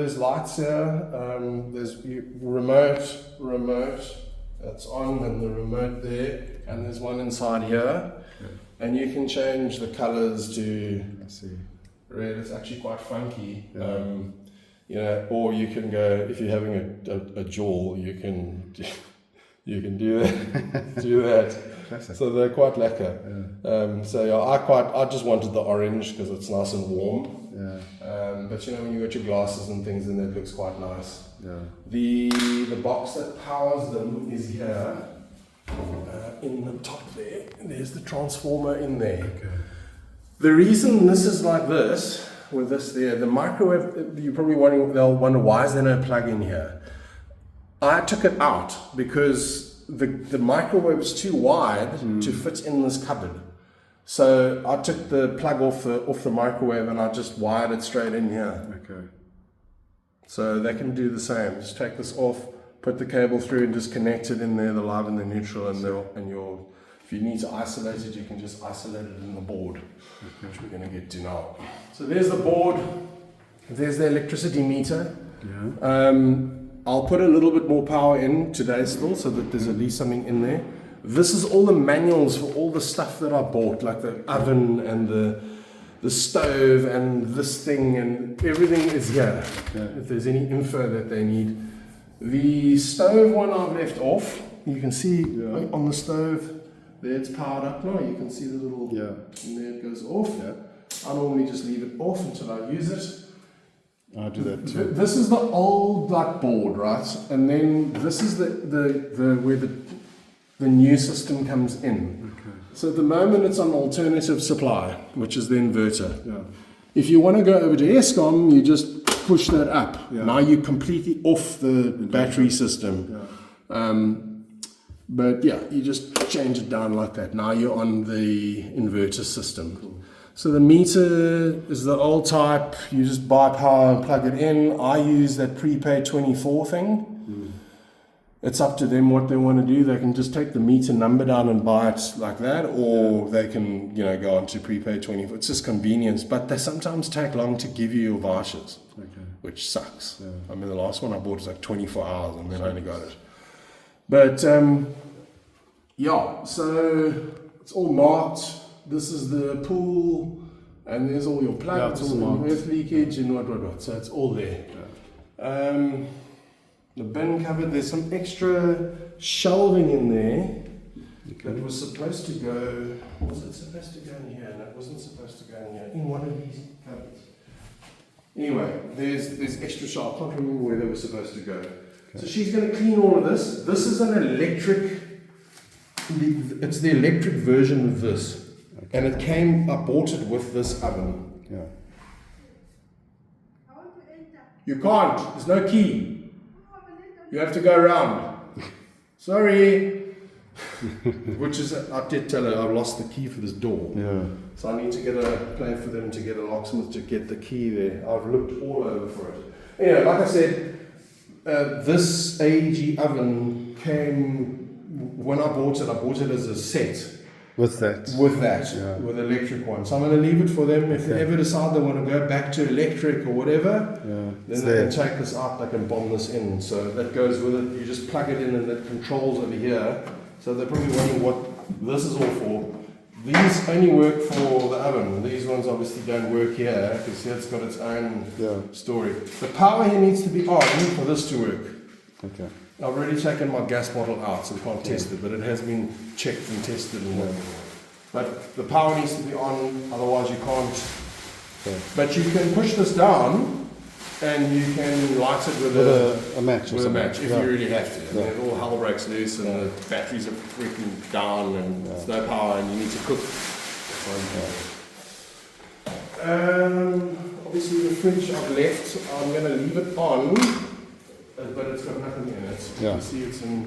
there's lights here. There's remote. That's on, and the remote there, and there's one inside here. And you can change the colors to red. It's actually quite funky. You know, or you can go, if you're having a jaw, you can do that. Classic. So they're quite lacquer. So yeah, I just wanted the orange because it's nice and warm. But you know, when you got your glasses and things, then it looks quite nice. The box that powers them is here. In the top there, there's the transformer in there. The reason this is like this, with this there, the microwave, you're probably wondering, they'll wonder why is there no plug in here. I took it out because the microwave is too wide to fit in this cupboard. So I took the plug off the microwave and I just wired it straight in here. So they can do the same. Just take this off, put the cable through and just connect it in there, the live and the neutral, and if you need to isolate it, you can just isolate it in the board, which we're going to get to now. So there's the board, there's the electricity meter. I'll put a little bit more power in today still, so that there's at least something in there. This is all the manuals for all the stuff that I bought, like the oven and the stove and this thing, and everything is here. If there's any info that they need. The stove one I've left off. You can see on the stove, there it's powered up now. You can see the little, and there it goes off. I normally just leave it off until I use it. I do that too. This is the old board, right? And then this is where the new system comes in. So at the moment it's on alternative supply, which is the inverter. If you want to go over to Eskom, you just push that up. Now you're completely off the battery system. But yeah, you just change it down like that. Now you're on the inverter system. So the meter is the old type. You just buy power and plug it in. I use that prepaid 24 thing. It's up to them what they want to do. They can just take the meter number down and buy it like that, or they can, go on to prepaid 24. It's just convenience, but they sometimes take long to give you your vouchers, which sucks. I mean, the last one I bought was like 24 hours, and then I only got it. But so it's all marked. This is the pool, and there's all your plugs, all the earth leakage, and what. So it's all there. The bin cupboard, there's some extra shelving in there that was supposed to go. Was it supposed to go in here? No, it wasn't supposed to go in here. In one of these cupboards. Anyway, there's extra shelf. I can't remember where they were supposed to go. So she's going to clean all of this. This is an electric. It's the electric version of this. And I bought it with this oven. You can't, there's no key. You have to go around. Sorry. Which is, I did tell her I've lost the key for this door. So I need to get a plan for them to get a locksmith to get the key there. I've looked all over for it. Anyway, like I said, this AEG oven came, when I bought it as a set. With that, with electric one. So I'm going to leave it for them. If they ever decide they want to go back to electric or whatever, then they can take this out, they can bomb this in. So that goes with it. You just plug it in and it controls over here. So they're probably wondering what this is all for. These only work for the oven. These ones obviously don't work here because it's got its own story. The power here needs to be on for this to work. I've already taken my gas bottle out, so we can't test it, but it has been checked and tested and whatever. But the power needs to be on, otherwise you can't. But you can push this down, and you can light it with a match. With a match, if you really have to. And then all hell breaks loose, and the batteries are freaking down, and there's no power, and you need to cook. Obviously, the fridge I've left, I'm going to leave it on. But it's got nothing in it. You can see it's in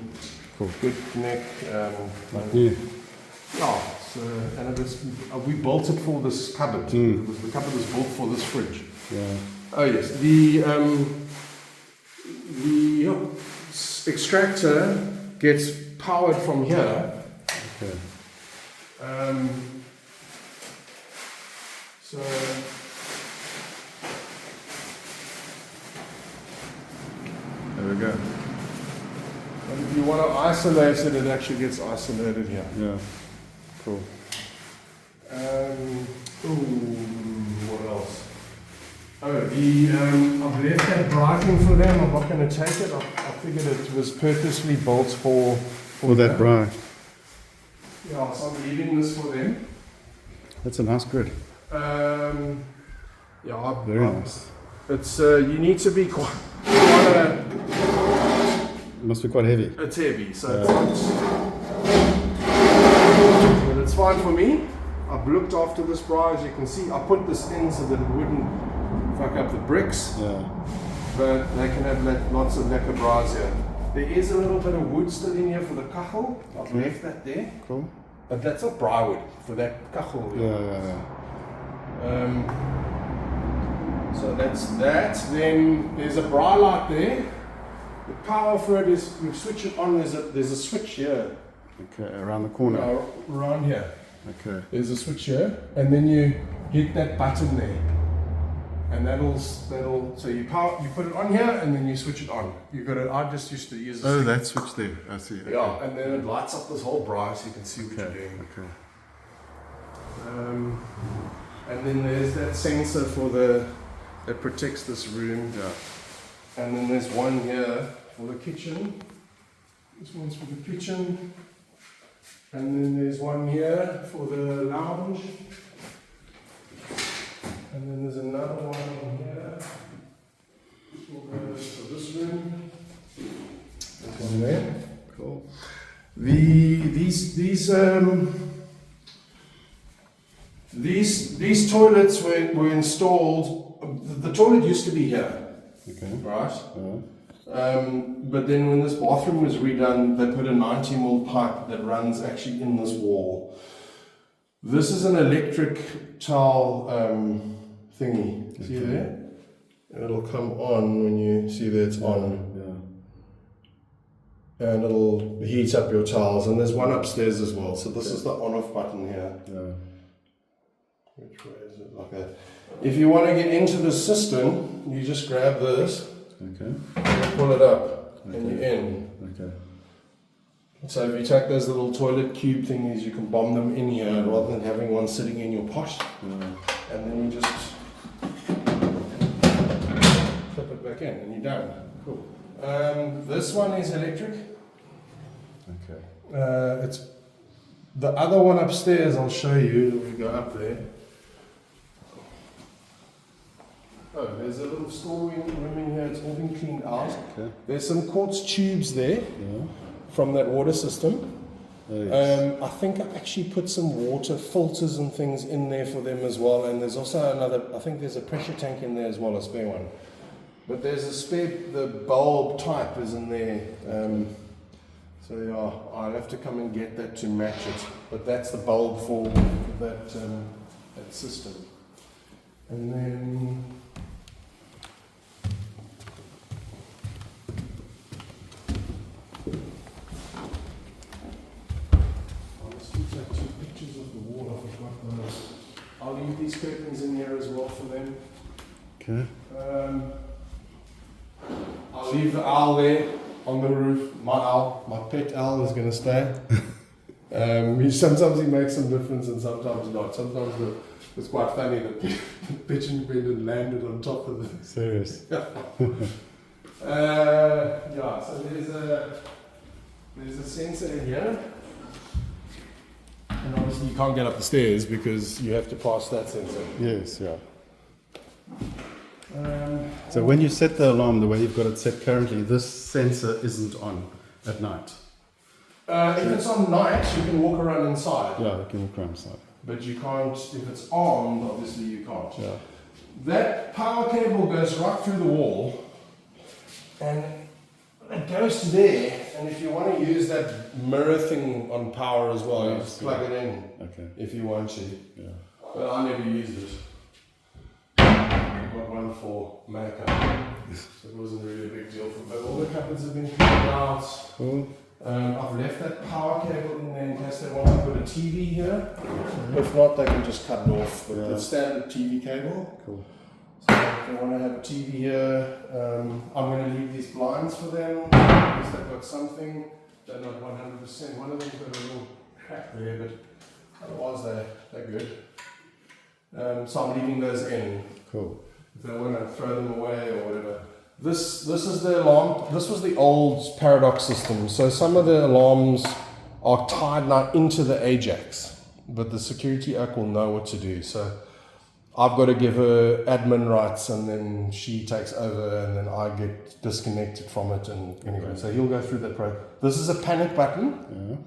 good nick. And we built it for this cupboard. The cupboard was built for this fridge. Oh yes, the extractor gets powered from here. There we go. But if you want to isolate it, it actually gets isolated here. Yeah. Cool. What else? Oh, I've left that brightening for them. I'm not going to take it. I figured it was purposely built for that bright. Yeah, so I'm leaving this for them. That's a nice grid. Yeah, Very nice. It's you need to be quite it must be quite heavy. it's heavy, so it's not. But it's fine for me. I've looked after this bra, as you can see. I put this in so that it wouldn't fuck up the bricks. Yeah. But they can have lots of lekker bras here. There is a little bit of wood still in here for the kachel. I've left that there. Cool. But that's not briarwood for that kachel. Yeah. So that's that. Then there's a bra light there. The power for it is you switch it on. There's a switch here. Okay, around the corner. Around here. Okay. There's a switch here, and then you hit that button there, and that'll so you put it on here, and then you switch it on. You got it. I just used to use. Oh, that switch there. I see. Okay. Yeah, and then it lights up this whole bra so you can see what you're doing. Okay. And then there's that sensor that protects this room. Yeah. And then there's one here for the kitchen. This one's for the kitchen. And then there's one here for the lounge. And then there's another one here for this room. There's one there. Cool. These toilets were installed. The toilet used to be here, Okay. right? Yeah. But then when this bathroom was redone, they put a 90mm pipe that runs actually in this wall. This is an electric towel thingy. See there? It'll come on when you see that it's on. Yeah. And it'll heat up your towels. And there's one upstairs as well. So this is the on-off button here. Yeah. Which way is it? Like that. If you want to get into the system, you just grab this. Okay. And pull it up, and you're in. Okay. So if you take those little toilet cube thingies, you can bomb them in here rather than having one sitting in your pot. Yeah. And then you just flip it back in, and you're done. Cool. This one is electric. Okay. It's the other one upstairs. I'll show you. We go up there. Oh, there's a little storeroom in here. It's all been cleaned out. Okay. There's some quartz tubes there Yeah. from that water system. Oh, yes. I think I actually put some water filters and things in there for them as well. And there's also another, I think there's a pressure tank in there as well, a spare one. But there's a spare, the bulb type is in there. So yeah, I'll have to come and get that to match it. But that's the bulb for that, that system. And then I'll leave these curtains in here as well for them. Okay. I'll leave the owl there on the roof. My owl, my pet owl, is going to stay. Sometimes he makes some difference and sometimes not. Sometimes it's quite funny that the pigeon pendant landed on top of the. Serious. Yeah, so there's a sensor in here. And obviously you can't get up the stairs because you have to pass that sensor. Yes, yeah. So when you set the alarm the way you've got it set currently, this sensor isn't on at night. If it's on night, you can walk around inside. Yeah, you can walk around inside. But you can't, if it's armed, obviously you can't. Yeah. That power cable goes right through the wall and it goes to there. And if you want to use that mirror thing on power as well, you just plug it in. Okay. If you want to. Yeah. But I never used it. I've got one for makeup. So it wasn't really a big deal for me. But all the cupboards have been cleaned out. Cool. I've left that power cable in there in case they want to put a TV here. If not, they can just cut it off. But it's standard TV cable. Cool. So if they want to have a TV here, I'm going to leave these blinds for them. got something, they're not 100%. One of them's got a little crack there, but otherwise they're good. So I'm leaving those in. Cool. If they want to throw them away or whatever. This is the alarm. This was the old paradox system. So some of the alarms are tied now into the Ajax, but the security oak will know what to do. So I've got to give her admin rights, and then she takes over, and then I get disconnected from it. And anyway, so he'll go through that process. This is a panic button,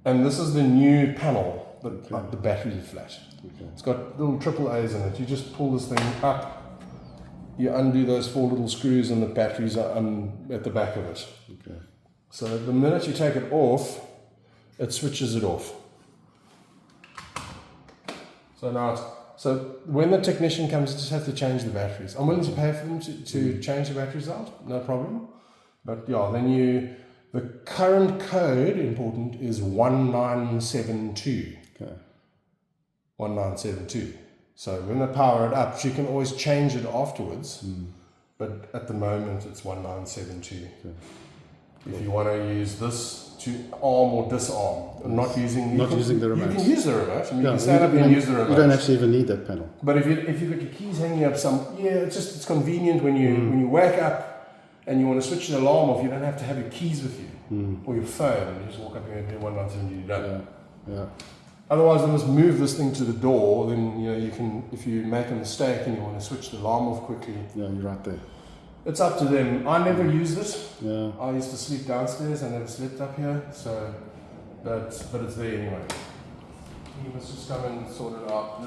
and this is the new panel, but like the battery flat. Okay. It's got little triple A's in it. You just pull this thing up. You undo those 4 little screws, and the batteries are at the back of it. Okay. So the minute you take it off, it switches it off. So now, so when the technician comes, you just have to change the batteries. I'm willing to pay for them to change the batteries out, no problem. But yeah, then the current code, important, is 1972. Okay. 1972. So when they power it up, she can always change it afterwards. But at the moment, it's 1972. Okay. If you want to use this to arm or disarm, not using the remote. You can use the remote. You can stand up and use the remote. You don't actually even need that panel. But if you've got your keys hanging up it's convenient when you wake up and you want to switch the alarm off. You don't have to have your keys with you or your phone. You just walk up here and do 1972. You're done. Yeah. Otherwise, I must move this thing to the door. Then you can, if you make a mistake and you want to switch the alarm off quickly. Yeah, you're right there. It's up to them. I never used it. Yeah. I used to sleep downstairs. I never slept up here. So, but it's there anyway. You must just come and sort it out.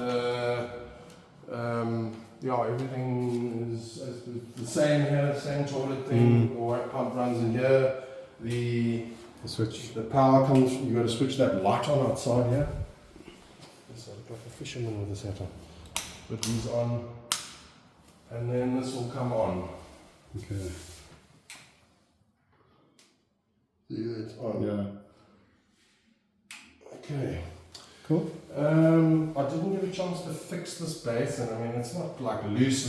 Everything is the same here. Same toilet thing. The water pump runs in here. The switch. The power comes. You got to switch that light on outside here. So I look like a fisherman with this hat on. Put these on, and then this will come on. Okay. See, it's on. Yeah. Okay. Cool. I didn't get a chance to fix this base, and I mean it's not like loose,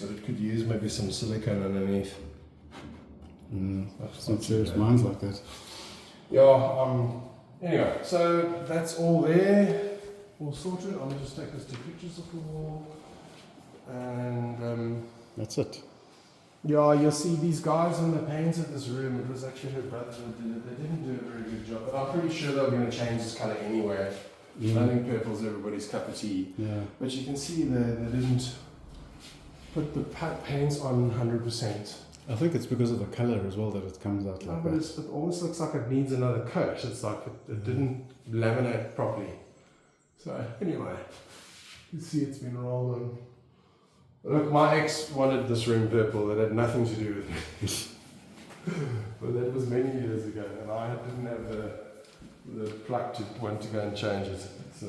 but it could use maybe some silicone underneath. It's not serious. Mine's like that. Yeah. Anyway, so that's all there. All sorted. I'll just take those 2 pictures of the wall, and that's it. yeah, you'll see these guys when they painted this room. It was actually her brother that did it. They didn't do a very good job, but I'm pretty sure they were going to change this color anyway. I think purple's everybody's cup of tea. Yeah. But you can see they didn't put the paints on 100%. I think it's because of the color as well that it comes out like But that. it almost looks like it needs another coat. It's like it didn't laminate properly. So anyway, you see it's been rolled on. Look, my ex wanted this room purple. That had nothing to do with me. But that was many years ago, and I didn't have the pluck to want to go and change it. So